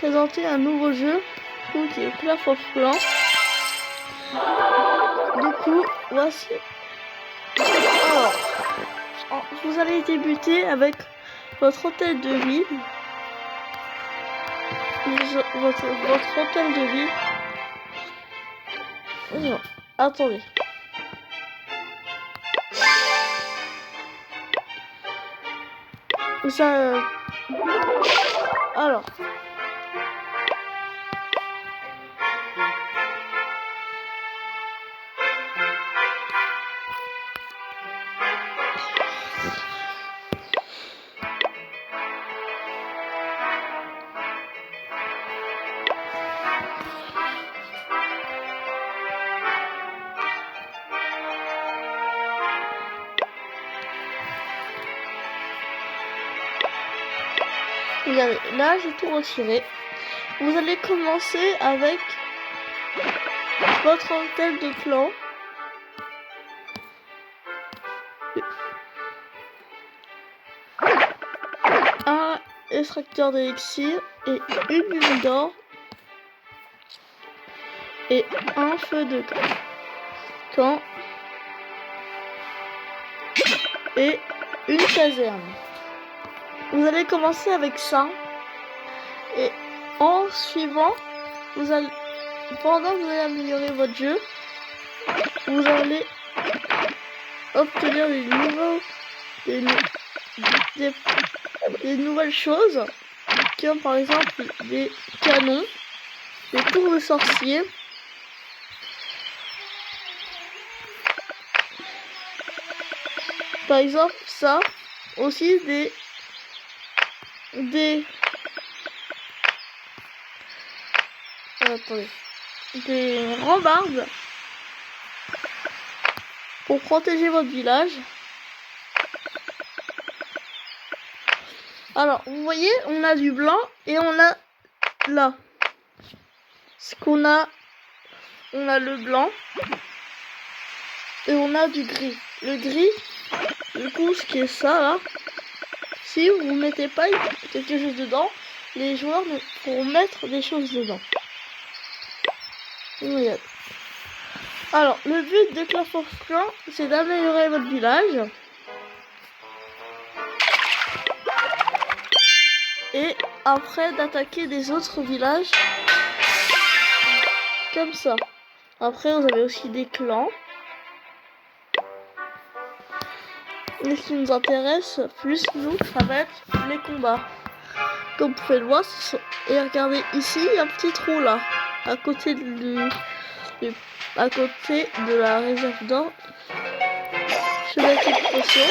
présenter un nouveau jeu qui est Clash of Clans. Du coup, voici. Alors, vous allez débuter avec votre hôtel de ville. Votre hôtel de ville. Non, attendez. Ça. Alors. Regardez, là j'ai tout retiré. Vous allez commencer avec votre hôtel de clan. Un extracteur d'élixir et une mine d'or. Et un feu de camp. Et une caserne. Vous allez commencer avec ça. Et en suivant, pendant que vous allez améliorer votre jeu, vous allez obtenir des nouvelles choses, comme par exemple des canons, des tours de sorciers, par exemple ça, aussi des rambardes pour protéger votre village. Alors, vous voyez, on a du blanc et on a là. On a le blanc et on a du gris. Le gris, du coup, ce qui est ça là, si vous ne mettez pas quelque chose dedans, les joueurs ne pourront mettre des choses dedans. Alors, le but de Clash of Clans, c'est d'améliorer votre village. Et après d'attaquer des autres villages. Comme ça. Après, vous avez aussi des clans. Et ce qui nous intéresse plus, nous, ça va être les combats. Comme vous pouvez le voir, et regardez ici, il y a un petit trou là, à côté de la réserve d'or. Je vais mettre une potion.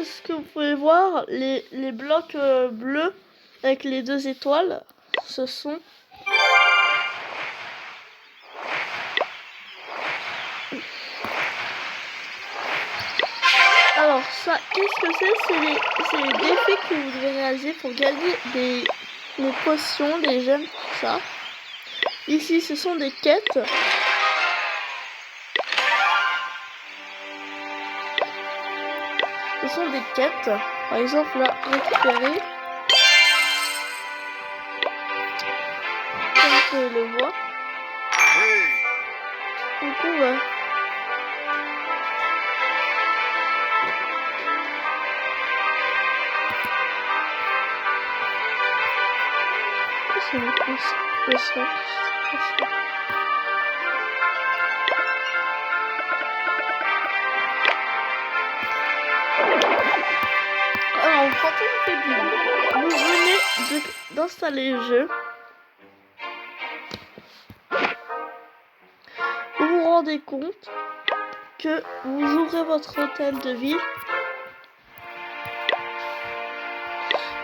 Ce que vous pouvez voir, les blocs bleus avec les 2 étoiles, ce sont alors ça, qu'est-ce que c'est les défis que vous devez réaliser pour gagner des potions, des gemmes, tout ça. Ici, ce sont des quêtes. Ce sont des quêtes. Par exemple, là, récupérer. Comme tu le vois. Du coup, c'est le alors, quand on fait du vous venez d'installer le jeu. Vous vous rendez compte que vous ouvrez votre hôtel de ville.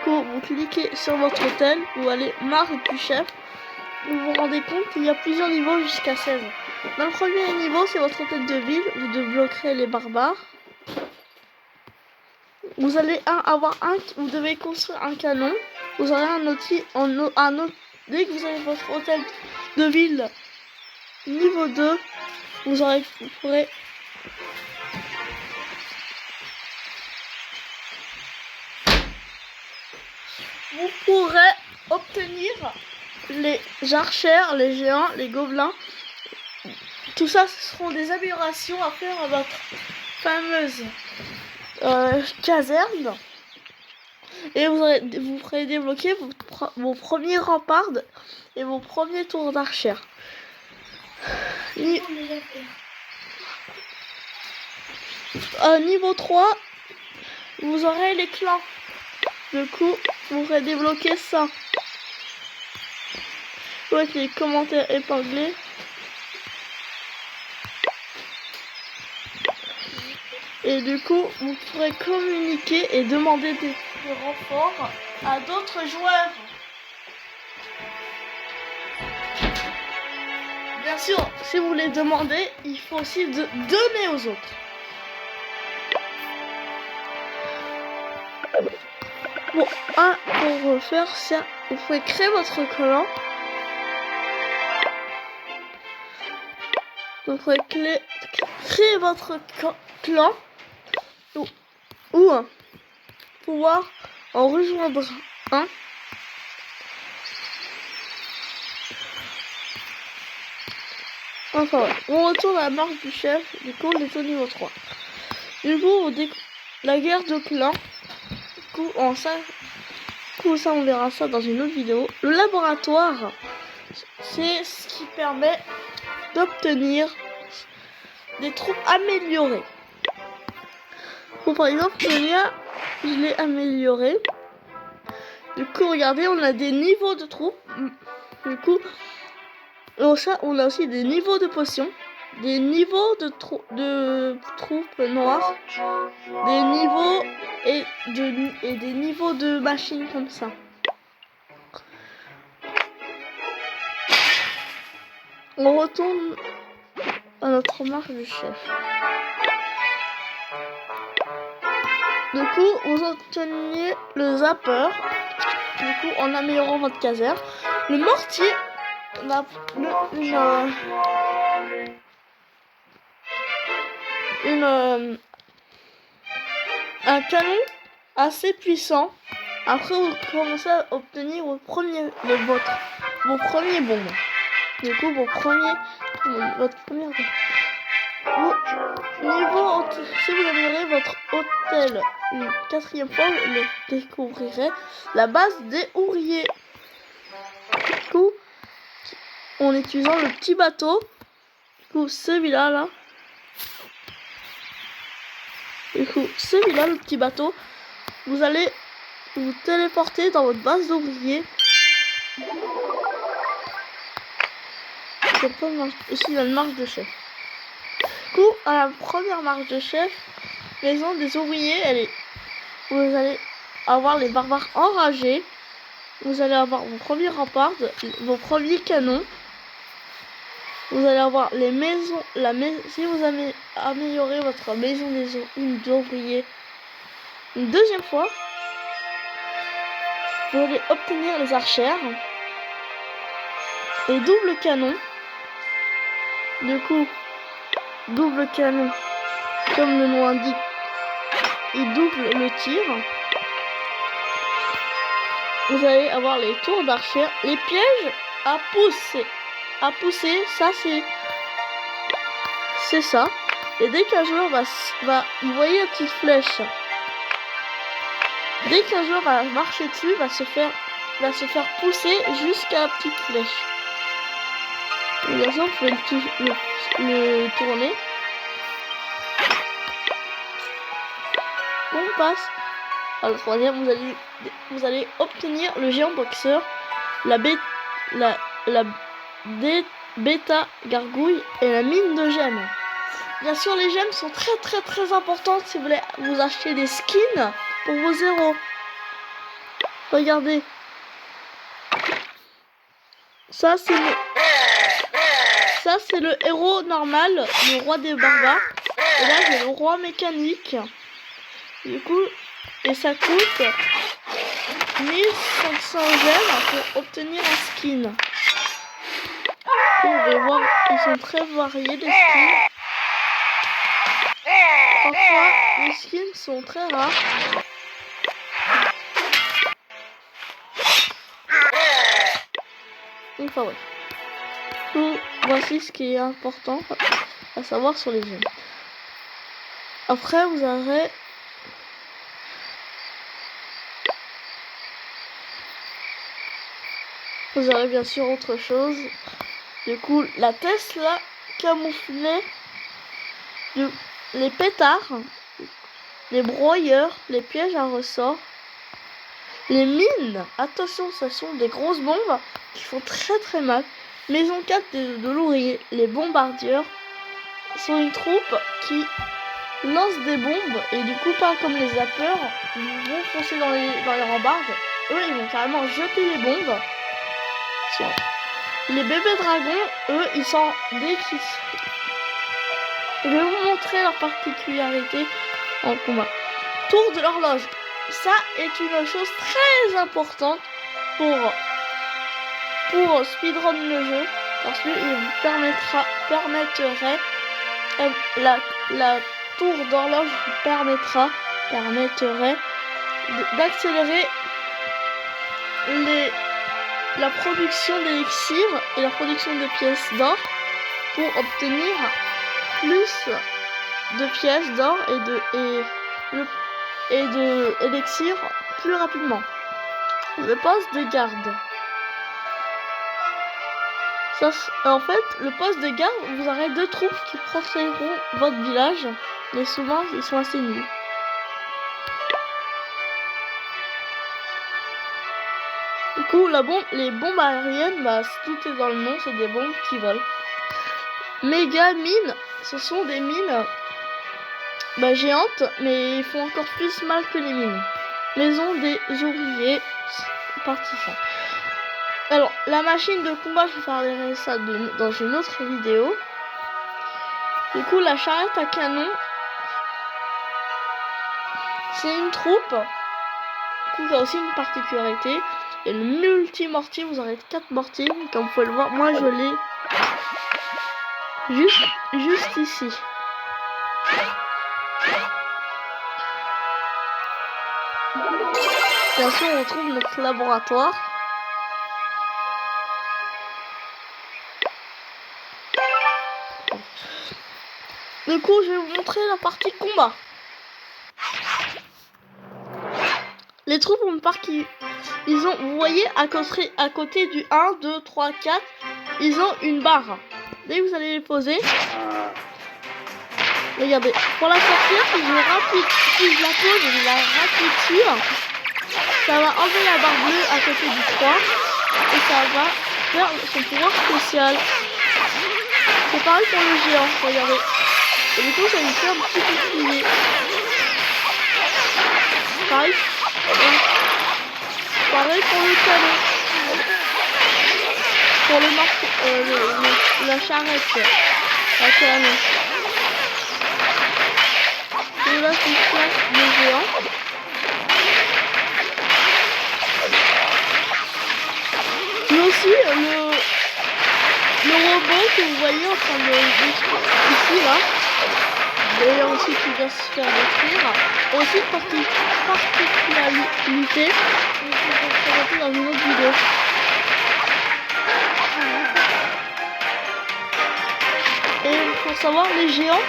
Quand vous cliquez sur votre hôtel, vous allez marque du chef. Vous vous rendez compte qu'il y a plusieurs niveaux jusqu'à 16. Dans le premier niveau, c'est votre hôtel de ville. Vous débloquerez les barbares. Vous allez vous devez construire un canon. Vous aurez un outil dès que vous avez votre hôtel de ville niveau 2, vous pourrez obtenir les archers, les géants, les gobelins. Tout ça, ce seront des améliorations à faire à votre fameuse caserne. Et vous pourrez débloquer vos premiers remparts et vos premiers tours d'archers. Niveau 3, vous aurez les clans. Du coup, vous pourrez débloquer ça. Avec les commentaires épinglés. Et du coup, vous pourrez communiquer et demander des renforts à d'autres joueurs. Bien sûr, si vous les demandez, il faut aussi donner aux autres. Bon, pour faire ça, vous pouvez créer votre clan. Donc, vous pouvez créer votre clan ou pouvoir en rejoindre un. Enfin, on retourne à la marche du chef. Du coup, on est au niveau 3. Du coup, la guerre de clans. Du coup, ça, on verra ça dans une autre vidéo. Le laboratoire, c'est ce qui permet d'obtenir des troupes améliorées. Bon, par exemple, le mien, je l'ai amélioré. Du coup, regardez, on a des niveaux de troupes. Du coup, ça, on a aussi des niveaux de potions, des niveaux de troupes noires, des niveaux et des niveaux de machines comme ça. On retourne à notre marche du chef. Du coup, vous obtenez le zapper. Du coup, en améliorant votre caserne, le mortier, un canon assez puissant. Après, vous commencez à obtenir vos premiers bombes. Du coup, votre première si vous améliorez votre hôtel une 4e fois, vous découvrirez la base des ouvriers. Du coup, en utilisant le petit bateau, du coup, celui-là, là. Du coup, celui-là, le petit bateau, vous allez vous téléporter dans votre base d'ouvriers. Ici, la marche de chef. Du coup, à la première marche de chef, maison des ouvriers, vous allez avoir les barbares enragés. Vous allez avoir vos premiers remparts, vos premiers canons. Vous allez avoir les maisons. Si vous avez amélioré votre maison des ouvriers une 2e fois, vous allez obtenir les archères et double canon. Du coup, double canon, comme le nom indique, il double le tir. Vous allez avoir les tours d'archer, les pièges à pousser. À pousser, ça c'est ça. Et dès qu'un joueur va, vous voyez la petite flèche. Dès qu'un joueur va marcher dessus, va se faire pousser jusqu'à la petite flèche. Bien sûr, vous pouvez le tourner. On passe à la troisième. Vous allez obtenir le géant boxeur, la bêta gargouille et la mine de gemmes. Bien sûr, les gemmes sont très importantes si vous voulez vous acheter des skins pour vos héros. Regardez. Ça c'est le héros normal, le roi des barbares. Et là j'ai le roi mécanique. Du coup, et ça coûte 1500 gemmes pour obtenir un skin. Vous pouvez voir, ils sont très variés les skins. Parfois, les skins sont très rares. Enfin ouais. Voici ce qui est important à savoir sur les gemmes. Après, vous aurez bien sûr autre chose. Du coup, la Tesla camouflée, les pétards, les broyeurs, les pièges à ressort, les mines. Attention, ce sont des grosses bombes qui font très mal. Maison 4 de Lourier, les bombardiers sont une troupe qui lance des bombes et du coup, pas comme les zappeurs, ils vont foncer dans les rambardes. Eux, ils vont carrément jeter les bombes. Tiens. Les bébés dragons, eux, ils sont déquissés. Je vais vous montrer leur particularité en combat. Tour de l'horloge. Ça est une chose très importante pour speedrun le jeu, parce qu'il vous permettrait la tour d'horloge vous permettrait d'accélérer la production d'élixir et la production de pièces d'or pour obtenir plus de pièces d'or et de élixir plus rapidement. Le poste de garde. Ça, en fait, le poste de garde, vous aurez 2 troupes qui protégeront votre village, mais souvent ils sont assez nuls. Du coup, les bombes aériennes, tout est dans le nom, c'est des bombes qui volent. Méga mines, ce sont des mines géantes, mais ils font encore plus mal que les mines. Maison des ouvriers, partie 5. Alors, la machine de combat, je vous parlerai ça dans une autre vidéo. Du coup, la charrette à canon, c'est une troupe. Du coup, il y a aussi une particularité. Et le multi-mortier, vous aurez 4 mortiers. Comme vous pouvez le voir, moi je l'ai juste ici. Bien sûr, on retrouve notre laboratoire. Du coup, je vais vous montrer la partie combat. Les troupes ont vous voyez à côté du 1, 2, 3, 4, ils ont une barre. Dès que vous allez les poser, regardez, pour la sortir, si je la pose et je la rappuie dessus, ça va enlever la barre bleue à côté du 3 et ça va faire son pouvoir spécial. C'est pareil pour le géant, regardez. Et du coup, ça lui fait un petit bouclier. Pareil pour le canon. Pour la charrette à canon. Et là, c'est le géant. Mais aussi, le robot que vous voyez en train de ici, là. D'ailleurs aussi qui vient se faire détruire. Aussi particularité, je vais vous présenter dans une autre vidéo. Et pour savoir les géants,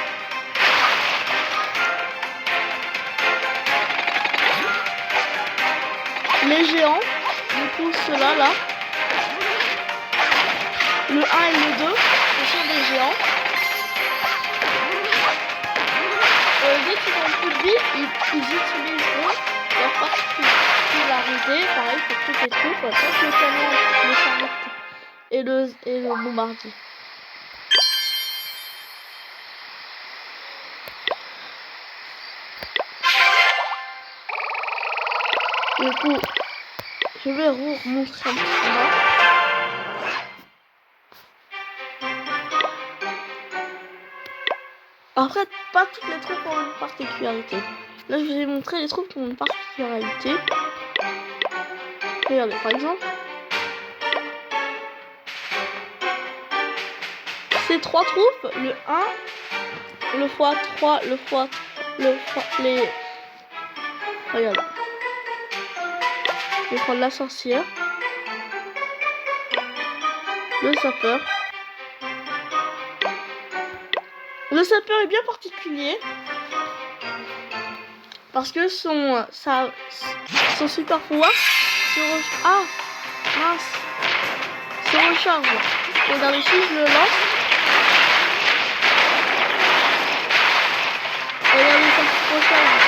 du coup ceux-là là, le 1 et le 2, ce sont des géants. Dès qu'ils ont plus de vie, ils utiliseront leur particularité, pareil pour toutes les troupes, sauf le canon, le charrette et le bombardier. Du coup, je vais vous montrer un petit combat. Après, pas toutes les troupes ont une particularité. Là, je vous ai montré les troupes qui ont une particularité. Regardez, par exemple, ces trois troupes, le 1, le x3, les... Regardez. Je vais prendre la sorcière, le sapeur. Le sapeur est bien particulier parce que son super pouvoir se recharge. Regardez, si je le lance, regardez, ça se recharge.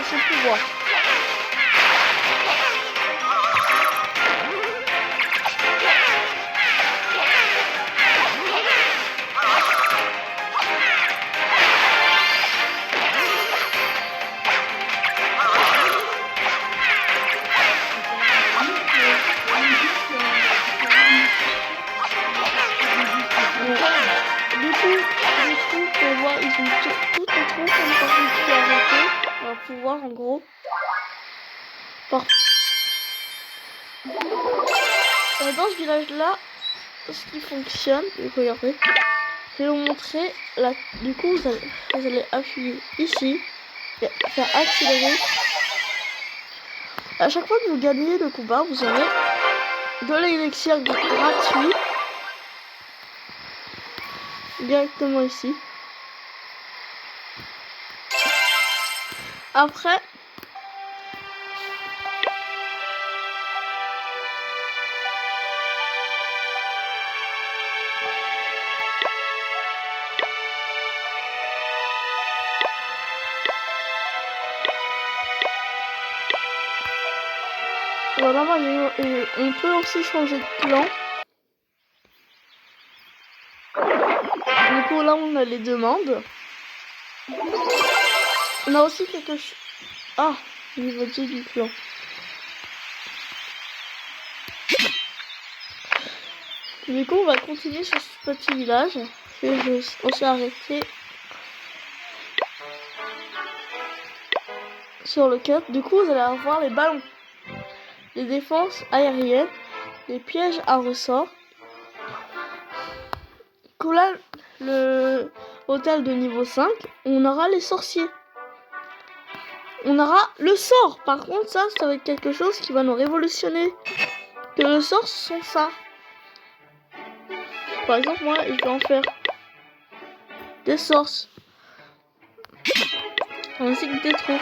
Son pouvoir. Du coup, on voit, ils ont toutes les troupes en particularité. On va pouvoir en gros. Dans ce village-là, ce qui fonctionne, regardez, je vais vous montrer. Là, du coup, vous allez appuyer ici, faire accélérer. À chaque fois que vous gagnez le combat, vous aurez de l'élixir gratuit directement ici. Après, voilà, on peut aussi changer de clan. Du coup, là, on a les demandes. On a aussi quelque chose. Ah, niveau 10 du clan. Du coup, on va continuer sur ce petit village. On s'est arrêté sur le cap. Du coup, vous allez avoir les ballons, les défenses aériennes, les pièges à ressort. Là, le hôtel de niveau 5, on aura les sorciers. On aura le sort. Par contre, ça va être quelque chose qui va nous révolutionner. Que le sort, ce sont ça. Par exemple, moi, je vais en faire des sorts. Ainsi que des trous.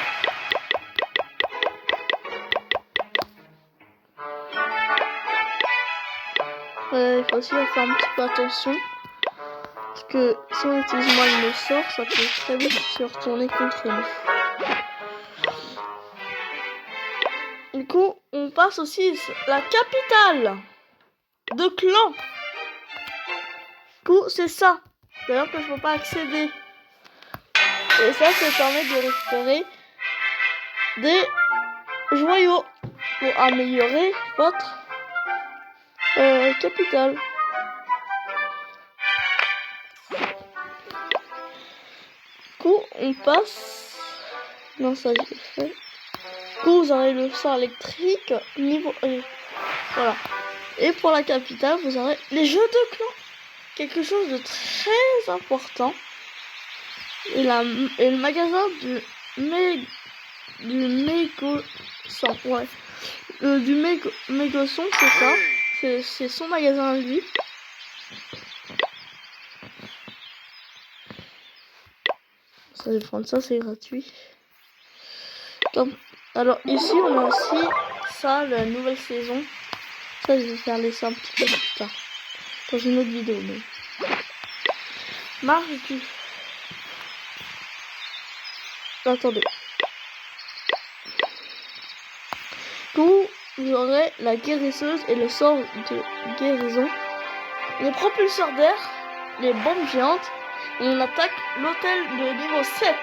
Il faut aussi faire un petit peu attention. Parce que si on utilise moins le sort, ça peut très vite se retourner contre nous. Du coup, on passe aussi la capitale de clan. Du coup, c'est ça. D'ailleurs que je ne peux pas accéder. Et ça permet de récupérer des joyaux pour améliorer votre capitale. Du coup, on passe. Non, ça j'ai fait. Du coup, vous aurez le sort électrique niveau. Voilà. Et pour la capitale, vous aurez les jeux de clan. Quelque chose de très important. Et le magasin du Mégoson, ouais. Du Mégoson, c'est ça. C'est son magasin à lui. Ça va prendre ça, c'est gratuit. Donc, alors ici, on a aussi ça, la nouvelle saison. Ça, je vais faire laisser un petit peu plus tard. Dans une autre vidéo, mais. Marche du. Attendez. Vous aurez la guérisseuse et le sort de guérison. Les propulseurs d'air, les bombes géantes. Et on attaque l'hôtel de niveau 7.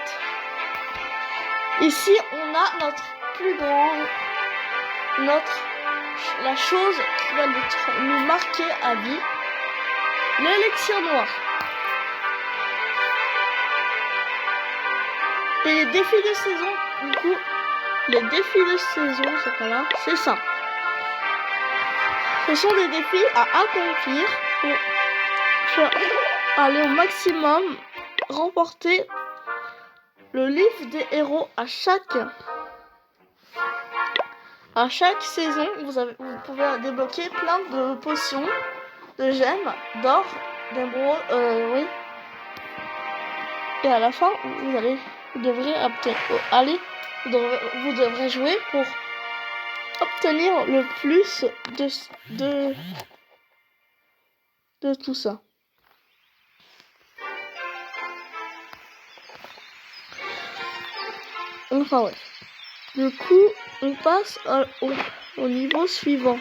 Ici, on a notre plus grand. La chose qui va nous marquer à vie. L'élixir noir. Et les défis de saison, du coup, les défis de saison, c'est pas là, c'est ça. Ce sont des défis à accomplir pour faire aller au maximum, remporter le livre des héros à chaque saison. Vous pouvez débloquer plein de potions, de gemmes, d'or, d'émeraude, oui. Et à la fin, vous devrez jouer pour obtenir le plus de tout ça. Enfin ouais. Du coup, on passe au niveau suivant.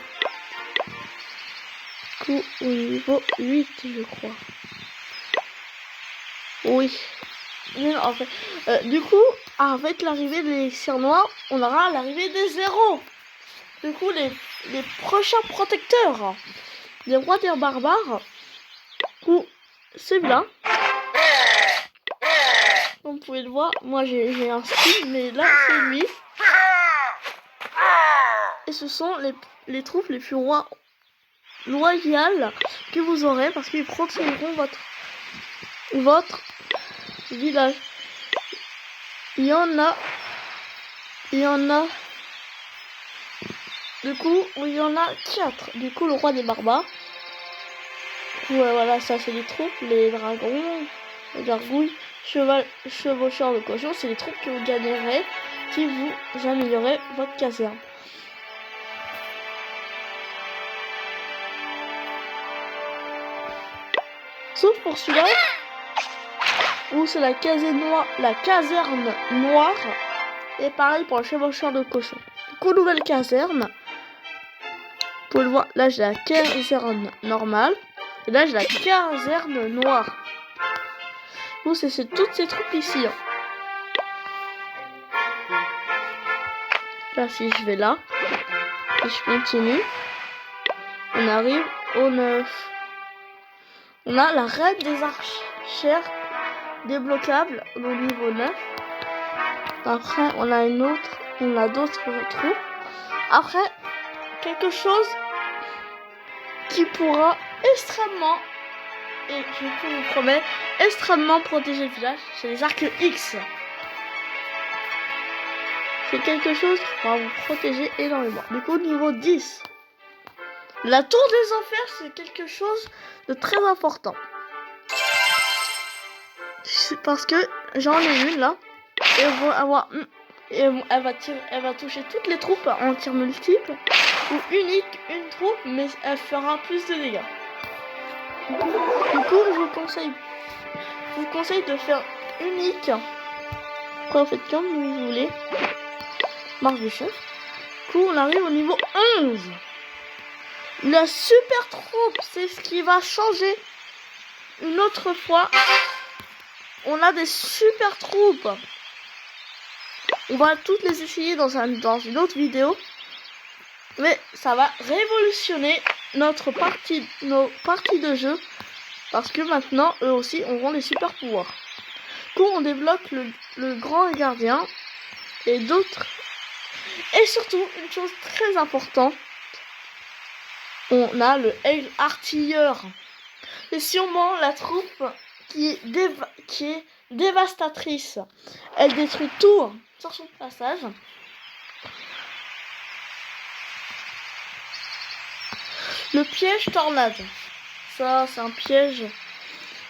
Du coup, au niveau 8, je crois. Oui. Non, en fait, du coup, avec l'arrivée de l'élixir noir, on aura l'arrivée des zéros. Du coup, les prochains protecteurs, les rois des barbares, ou celui-là. Comme vous pouvez le voir, moi j'ai un skin, mais là c'est lui. Et ce sont les troupes les plus loyales que vous aurez parce qu'ils protégeront votre village. Il y en a. Du coup, il y en a 4. Du coup, le roi des barbares. Ouais, voilà, ça c'est les troupes, les dragons, les gargouilles, chevaucheurs de cochon. C'est les troupes que vous gagnerez si vous améliorez votre caserne. Sauf pour celui-là, où c'est la caserne noire. Et pareil pour le chevaucheur de cochon. Du coup, nouvelle caserne. Vous pouvez le voir, là j'ai la caserne normale. Et là j'ai la caserne noire. Vous, c'est toutes ces troupes ici. Hein. Là, si je vais là, et je continue, on arrive au 9. On a la reine des archères débloquable au niveau 9. Après, on a d'autres troupes. Après, quelque chose qui pourra extrêmement, et je peux vous promettre, extrêmement protéger le village, c'est les arcs X. C'est quelque chose qui pourra vous protéger énormément. Du coup, niveau 10. La tour des enfers, c'est quelque chose de très important. C'est parce que j'en ai une là. Et elle va toucher toutes les troupes en tir multiple. Ou unique, une troupe, mais elle fera plus de dégâts. Du coup, je vous conseille vous conseille de faire unique. Après, vous faites comme vous voulez. Marque du chef. Du coup, on arrive au niveau 11. La super troupe, c'est ce qui va changer. Une autre fois, on a des super troupes. On va toutes les essayer dans une autre vidéo. Mais ça va révolutionner nos parties de jeu. Parce que maintenant, eux aussi auront les super pouvoirs. Du coup, on débloque le grand gardien. Et d'autres. Et surtout, une chose très importante. On a le aigle artilleur. C'est sûrement la troupe qui est dévastatrice. Elle détruit tout sur son passage. Le piège tornade. Ça, c'est un piège.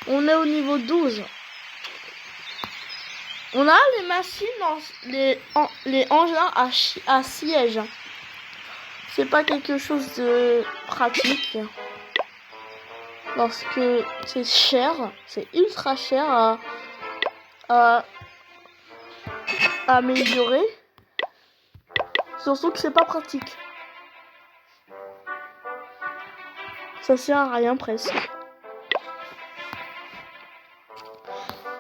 On est au niveau 12. On a les machines, les engins à siège. C'est pas quelque chose de pratique. Parce que c'est cher. C'est ultra cher à améliorer. Surtout que c'est pas pratique. Ça sert à rien presque.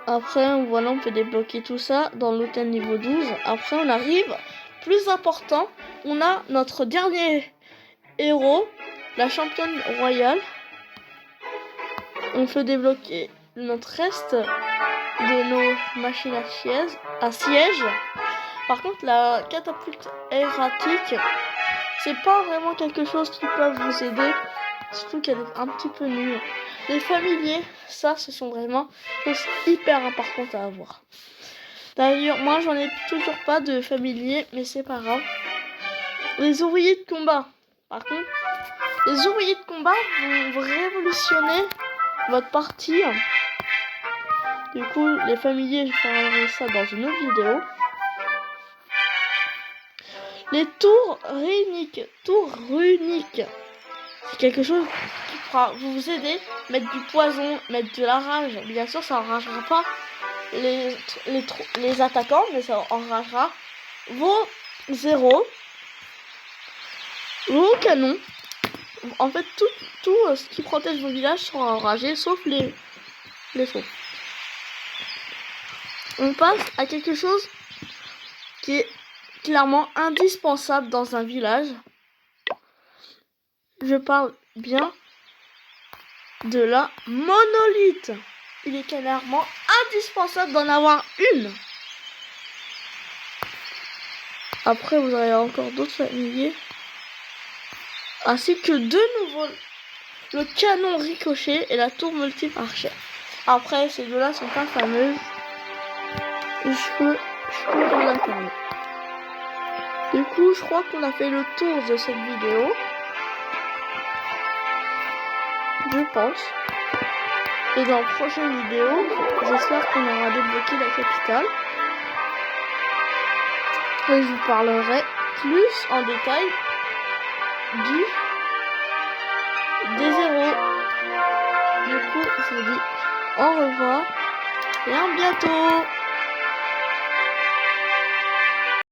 Après, voilà, on peut débloquer tout ça dans l'hôtel niveau 12. Après, on arrive, plus important, on a notre dernier héros, la championne royale. On peut débloquer notre reste de nos machines à siège. Par contre, la catapulte erratique, c'est pas vraiment quelque chose qui peut vous aider. Surtout qu'elle est un petit peu nulle. Les familiers, ça, ce sont vraiment des choses hyper importantes à avoir. D'ailleurs, moi, j'en ai toujours pas de familiers, mais c'est pas grave. Les ouvriers de combat. Par contre, les ouvriers de combat vont révolutionner votre partie. Du coup, les familiers, je parlerai ça dans une autre vidéo. Les tours runiques. C'est quelque chose qui pourra vous aider. Mettre du poison, mettre de la rage. Bien sûr, ça enragera pas les attaquants, mais ça enragera vos zéros, vos canons. En fait, tout ce qui protège vos villages sera enragé, sauf les faux. On passe à quelque chose qui est clairement indispensable dans un village. Je parle bien de la monolithe. Il est clairement indispensable d'en avoir une. Après, vous aurez encore d'autres familiers. Ainsi que de nouveau le canon ricochet et la tour multiple archère. Après, ces deux-là sont pas fameuses. Je peux vous la parler. Du coup, je crois qu'on a fait le tour de cette vidéo. Je pense. Et dans la prochaine vidéo, j'espère qu'on aura débloqué la capitale. Et je vous parlerai plus en détail des zéros. Du coup, je vous dis au revoir et à bientôt.